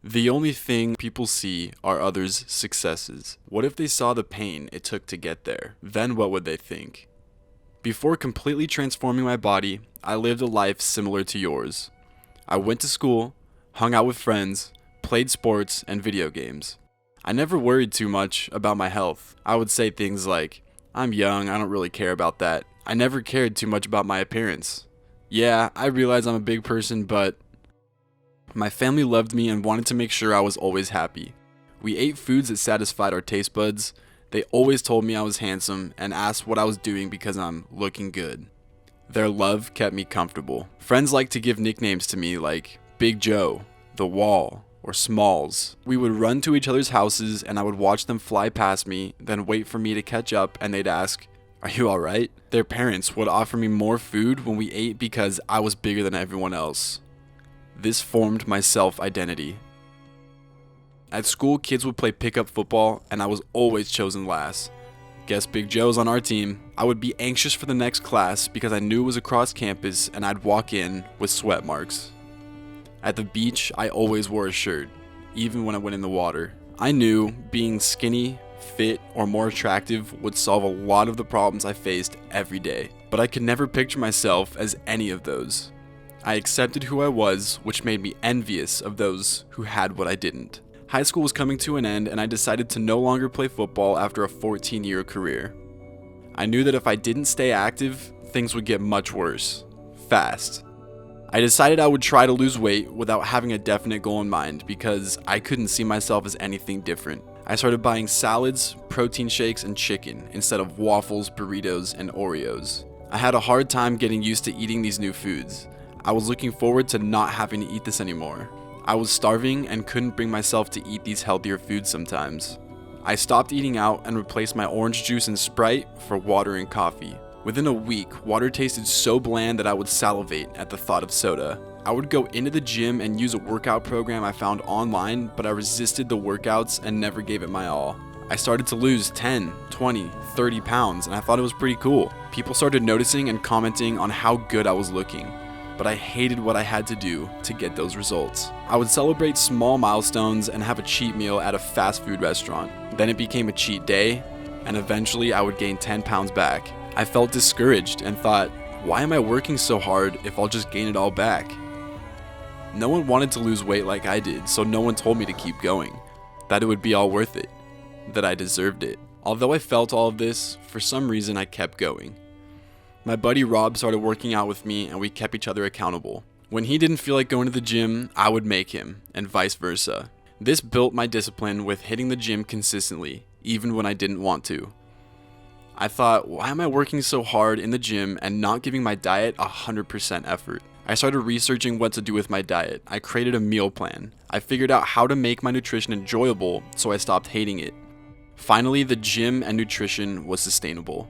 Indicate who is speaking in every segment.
Speaker 1: The only thing people see are others' successes. What if they saw the pain it took to get there? Then what would they think? Before completely transforming my body, I lived a life similar to yours. I went to school, hung out with friends, played sports and video games. I never worried too much about my health. I would say things like, I'm young, I don't really care about that. I never cared too much about my appearance. Yeah, I realize I'm a big person, but my family loved me and wanted to make sure I was always happy. We ate foods that satisfied our taste buds. They always told me I was handsome and asked what I was doing because I'm looking good. Their love kept me comfortable. Friends liked to give nicknames to me like Big Joe, The Wall, or Smalls. We would run to each other's houses and I would watch them fly past me, then wait for me to catch up and they'd ask, "Are you alright?" Their parents would offer me more food when we ate because I was bigger than everyone else. This formed my self-identity. At school, kids would play pickup football, and I was always chosen last. Guess Big Joe's on our team. I would be anxious for the next class because I knew it was across campus and I'd walk in with sweat marks. At the beach, I always wore a shirt, even when I went in the water. I knew being skinny, fit, or more attractive would solve a lot of the problems I faced every day, but I could never picture myself as any of those. I accepted who I was, which made me envious of those who had what I didn't. High school was coming to an end and I decided to no longer play football after a 14-year career. I knew that if I didn't stay active, things would get much worse. Fast. I decided I would try to lose weight without having a definite goal in mind because I couldn't see myself as anything different. I started buying salads, protein shakes, and chicken instead of waffles, burritos, and Oreos. I had a hard time getting used to eating these new foods. I was looking forward to not having to eat this anymore. I was starving and couldn't bring myself to eat these healthier foods sometimes. I stopped eating out and replaced my orange juice and Sprite for water and coffee. Within a week, water tasted so bland that I would salivate at the thought of soda. I would go into the gym and use a workout program I found online, but I resisted the workouts and never gave it my all. I started to lose 10, 20, 30 pounds and I thought it was pretty cool. People started noticing and commenting on how good I was looking, but I hated what I had to do to get those results. I would celebrate small milestones and have a cheat meal at a fast food restaurant. Then it became a cheat day, and eventually I would gain 10 pounds back. I felt discouraged and thought, why am I working so hard if I'll just gain it all back? No one wanted to lose weight like I did, so no one told me to keep going, that it would be all worth it, that I deserved it. Although I felt all of this, for some reason I kept going. My buddy Rob started working out with me and we kept each other accountable. When he didn't feel like going to the gym, I would make him, and vice versa. This built my discipline with hitting the gym consistently, even when I didn't want to. I thought, why am I working so hard in the gym and not giving my diet 100% effort? I started researching what to do with my diet. I created a meal plan. I figured out how to make my nutrition enjoyable, so I stopped hating it. Finally, the gym and nutrition was sustainable.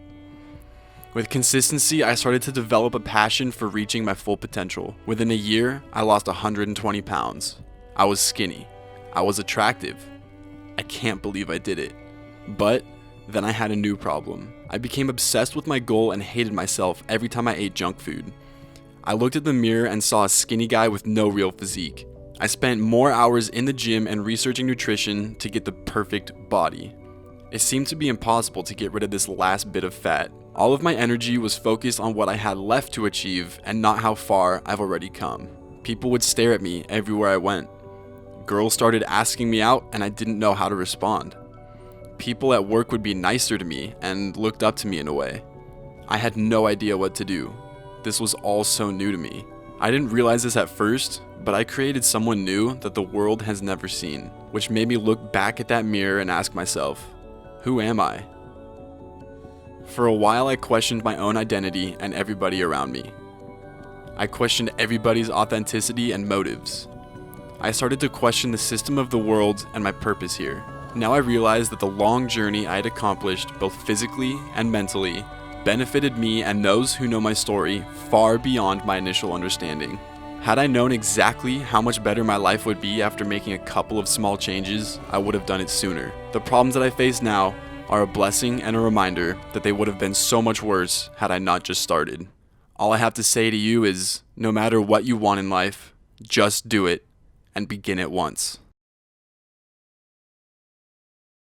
Speaker 1: With consistency, I started to develop a passion for reaching my full potential. Within a year, I lost 120 pounds. I was skinny. I was attractive. I can't believe I did it. But then I had a new problem. I became obsessed with my goal and hated myself every time I ate junk food. I looked at the mirror and saw a skinny guy with no real physique. I spent more hours in the gym and researching nutrition to get the perfect body. It seemed to be impossible to get rid of this last bit of fat. All of my energy was focused on what I had left to achieve and not how far I've already come. People would stare at me everywhere I went. Girls started asking me out and I didn't know how to respond. People at work would be nicer to me and looked up to me in a way. I had no idea what to do. This was all so new to me. I didn't realize this at first, but I created someone new that the world has never seen, which made me look back at that mirror and ask myself, who am I? For a while, I questioned my own identity and everybody around me. I questioned everybody's authenticity and motives. I started to question the system of the world and my purpose here. Now I realized that the long journey I had accomplished, both physically and mentally, benefited me and those who know my story far beyond my initial understanding. Had I known exactly how much better my life would be after making a couple of small changes, I would have done it sooner. The problems that I face now are a blessing and a reminder that they would have been so much worse had I not just started. All I have to say to you is, no matter what you want in life, just do it and begin it once.